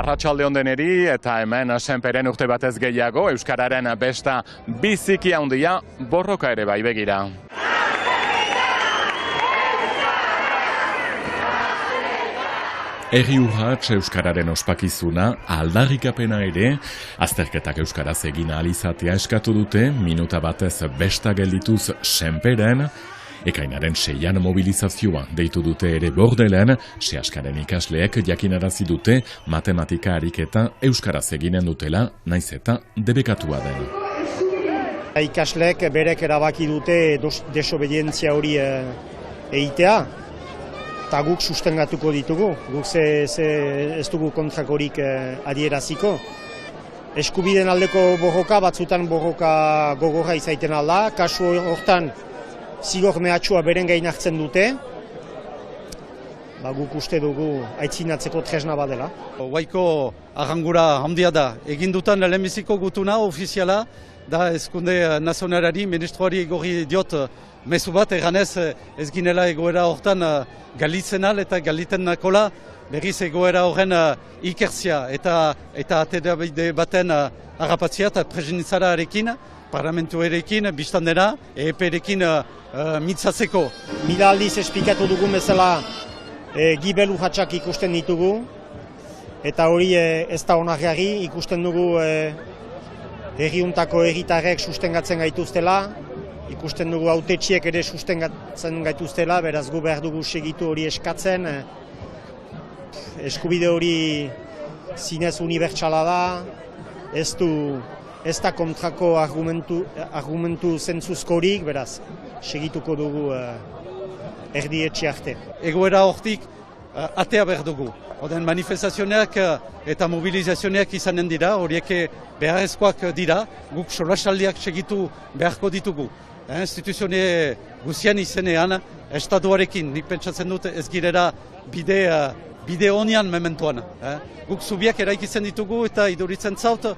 Arratsalde on deneri eta hemen Senperen urte batez gehiago euskararen besta biziki handia borroka ere bai begira. Herri urrats euskararen ospakizuna aldarrikapena ere, azterketak euskaraz egin ahal izatea eskatu dute, minuta batez besta geldituz Senperen, ekainaren 6an mobilizazioa deitu dute ere Bordelen, sehaskaren ikasleek jakinarazi dute matematika ariketa euskaraz eginen dutela, naiz eta debekatua den. Ikasleek berek erabaki dute desobedientzia hori egitea, eta guk sustengatuko ditugu, guk ez dugu kontrakorik adieraziko. Eskubideen aldeko borroka, batzutan borroka gogorra izaiten alda, kasu hortan zigor mehatxua beren gain hartzen dute, guk uste dugu aitzinatzeko tresna badela. Waiko arrangura handia da, egindutan lehenbiziko gutuna ofiziala, da Hezkunde Nazionalari, ministroari gorri diot mezu bat, eganez ez ginela egoera hortan galitzen al eta galiten nakola, berriz egoera horren ikerzia eta atedabide baten harrapatzia eta presentzararekin, parlamentuarekin, biztandera, EEP-erekin mitzatzeko. Mila aldiz esplikatu dugun bezala gibelu hatxak ikusten ditugu, eta hori ez da onargarri, ikusten dugu herriuntako herritarrek sustengatzen gaituztela, ikusten dugu hautetsiek ere sustengatzen gaituztela, beraz gu behar dugu segitu hori eskatzen. Eskubide hori zinez unibertsala da, ez da kontrako argumentu zentzuzkorik, beraz segituko dugu erdietxe arte. Egoera hortik atea behar dugu. Oden manifestazioneak eta mobilizazioneak izanen dira, horiek beharrezkoak dira, guk solasaldiak segitu beharko ditugu. Instituzione guzian izenean, estatuarekin, nik pentsatzen dut ez girera bide honian mementoan. Guk zubiak eraikitzen ditugu eta iduritzen zaut,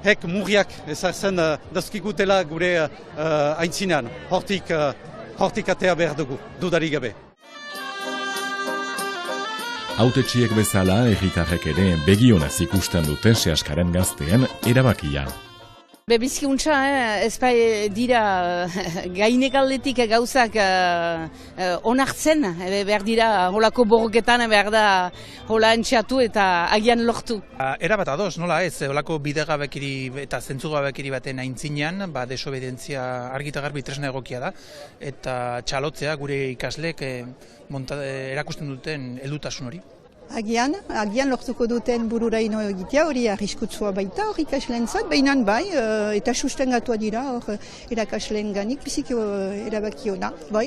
hek murriak ezartzen dazkigutela gure aintzinean. Hortik atea behar dugu, dudarik gabe. Hautetsiek bezala, herritarrek ere begionez ikusten dute sehaskaren gazteen erabakia. Bizkiuntza, ez bai dira gainekaldetik gauzak onartzen, behar dira holako borroketan, behar da hola entxeatu eta agian lortu. Erabat ados, nola ez, holako bidegabekiri eta zentzugabekiri baten aintzinean, desobedientzia argita garbi tresna egokia da, eta txalotzea gure ikasleek erakusten duten heldutasun hori. Agian lortuko duten bururaino egitea, hori arriskutsua baita, hor ikasleentzat, baina bai, eta sustengatua dira, hor irakasleen ganik, biziki erabaki ona, bai,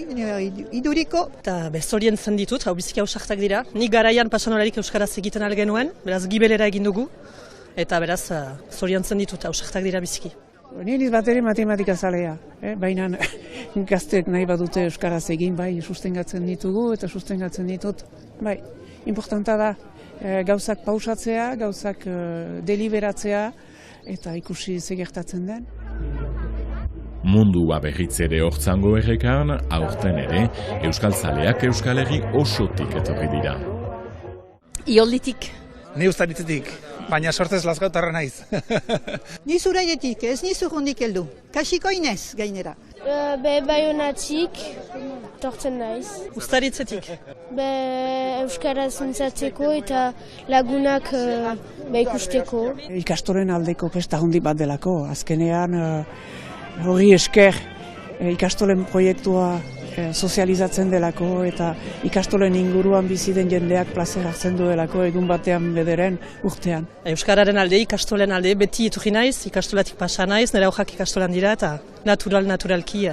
iduriko. Eta zoriontzen ditut, hau biziki hausartak dira, nik garaian pasanolarik euskaraz egiten algenuen, beraz gibelera egin dugu, eta beraz zoriontzen ditut, hausartak dira biziki. Niriz bat ere matematika zalea, baina gazteek nahi badute euskaraz egin, bai, sustengatzen ditugu eta sustengatzen ditut, bai. Importanta da gauzak pausatzea, gauzak deliberatzea eta ikusi ze gertatzen den. Mundua berriz ere hortzango errekan, aurten ere euskaltzaleak Euskal Herri osotik etorri dira. Iolditik. Ni Uztaritzetik, baina sortez Lazkautarra naiz. Ni Zuraietik, ez ni Zurrundik heldu. Kasiko Inez gainera. Baionatik, tortzen naiz. Uztaritzetik. Euskaraz mintzatzeko eta lagunak ikusteko. Ikastolen aldeko festa handi bat delako. Azkenean hori esker ikastolen proiektua sozializatzen delako eta ikastolen inguruan bizi den jendeak plazer hartzen duelako egun batean bederen urtean. Euskararen alde, ikastolen alde, beti etorri naiz, ikastolatik pasa naiz, nire aurrak ikastolan dira eta naturalki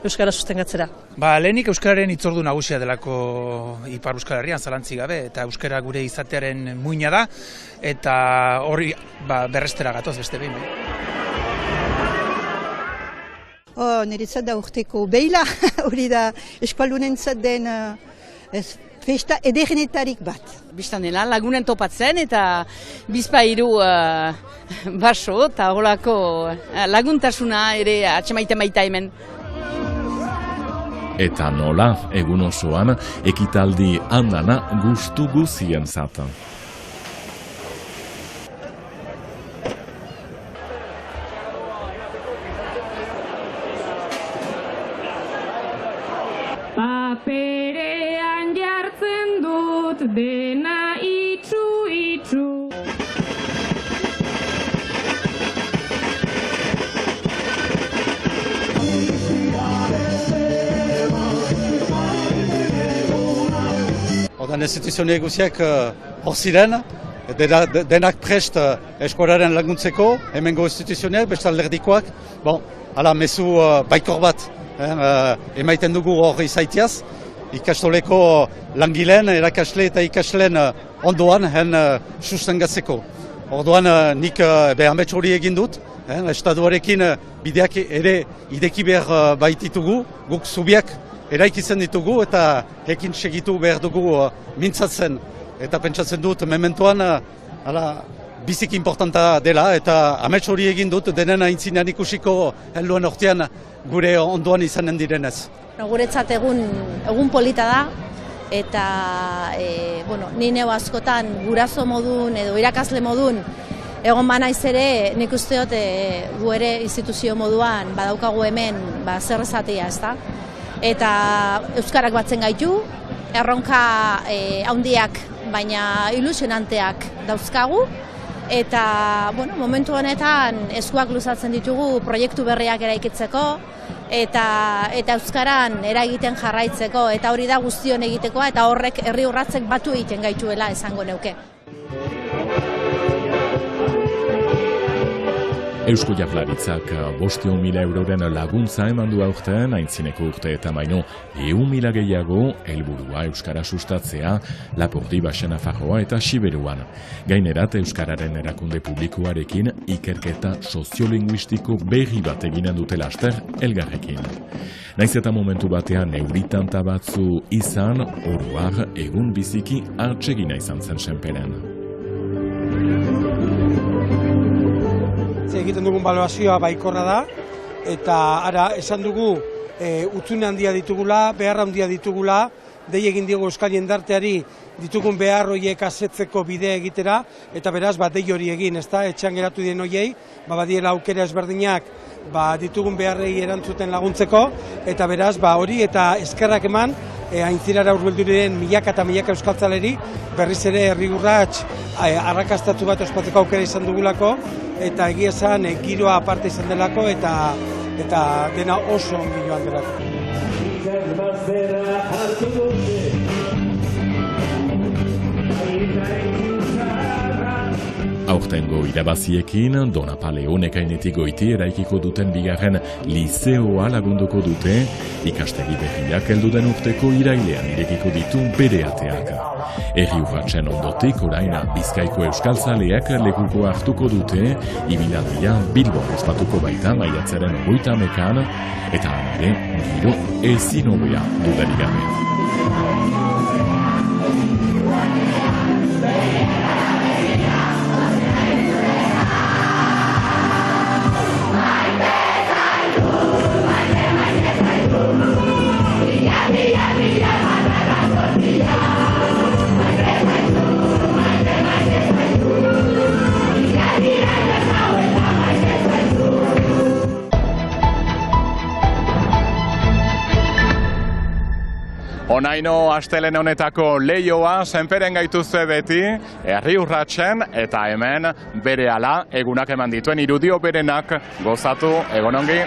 Euskara sustengatzera. Lehenik Euskararen hitzordu nagusia delako Ipar Euskal Herrian zalantzi gabe, eta Euskara gure izatearen muina da, eta hori berrestera gatoz beste behin. Niretzat da urteko behila, hori da eskualdunentzat den festa ederrenetarik bat. Bistan dela, lagunen topatzen eta bizpairu baso eta holako laguntasuna ere atxemaiten baita hemen. Eta nola, egun osoan, ekitaldi andana gustu guzien zata. dena itxu. Odan instituzioak guziak hor ziren, denak prest eskolaren laguntzeko, hemengo instituzioak, beste alderdikoak. Bon, hala, mezu baikor bat emaiten dugu hor izaitiaz, ikastoleko langileen, erakasle eta ikasleen ondoan sustengatzeko. Orduan nik amets hori egin dut, estatuarekin bideak ere ideki behar baititugu, guk zubiak eraikitzen ditugu eta ekin segitu behar dugu mintzatzen. Eta pentsatzen dut, mementoan biziki importanta dela eta amets hori egin dut denen aintzinean ikusiko helduen ortean gure ondoan izanen direnez. Guretzat egun polita da eta ni neu askotan guraso modun edo irakasle modun egon banaiz ere nik usteot gu ere instituzio moduan badaukagu hemen zer esatea, ezta? Eta euskarak batzen gaitu, erronka handiak baina ilusionanteak dauzkagu eta momentu honetan eskuak luzatzen ditugu proiektu berriak eraikitzeko eta euskaran eragiten jarraitzeko eta hori da guztion egitekoa eta horrek herri urratzek batu egiten gaituela esango neuke. Eusko Jaurlaritzak 500.000 euroren laguntza eman du aurten, aintzineko urte eta baino 100.000 gehiago helburua euskara sustatzea Lapurdi, Baxa Nafarroa eta Siberuan. Gainerat euskararen erakunde publikoarekin ikerketa soziolinguistiko berri bat eginen dute laster elgarrekin. Naiz eta momentu batean euritanta batzu izan, oro har egun biziki hartsegina izan zen Senperen. Egiten dugun balorazioa baikorra da, eta ara esan dugu utzune handia ditugula, behar handia ditugula, dei egin diogu euskal jendarteari ditugun behar horiek asetzeko bidea egitera, eta beraz dei hori egin, ezta, etxean geratu dien horiei, badiela aukera ezberdinak ditugun beharrei erantzuten laguntzeko, eta beraz hori eta eskerrak eman, aintzirara hurbildu diren milaka eta milaka euskaltzaleri, berriz ere herri urrats arrakastatu bat ospatzeko aukera izan dugulako, eta egia esan giroa aparte izan delako eta dena oso ongi joan delako. Aurtengo irabaziekin, Dona Paleo nekainetik goiti eraikiko duten bigarren lizeoa lagunduko dute, ikastegi berriak helduden urteko irailean irekiko ditu bere ateak. Herri urratsen ondotik oraina Bizkaiko euskaltzaleak lekuko hartuko dute, ibilaldia Bilbon ospatuko baita maiatzaren 30ean, eta ere giro ezin hobea dudarik gabe. Onaino astelen honetako leioa Senperen gaituzue beti, herri urratsen eta hemen berehala egunak eman dituen irudio berenak gozatu, egon ongi.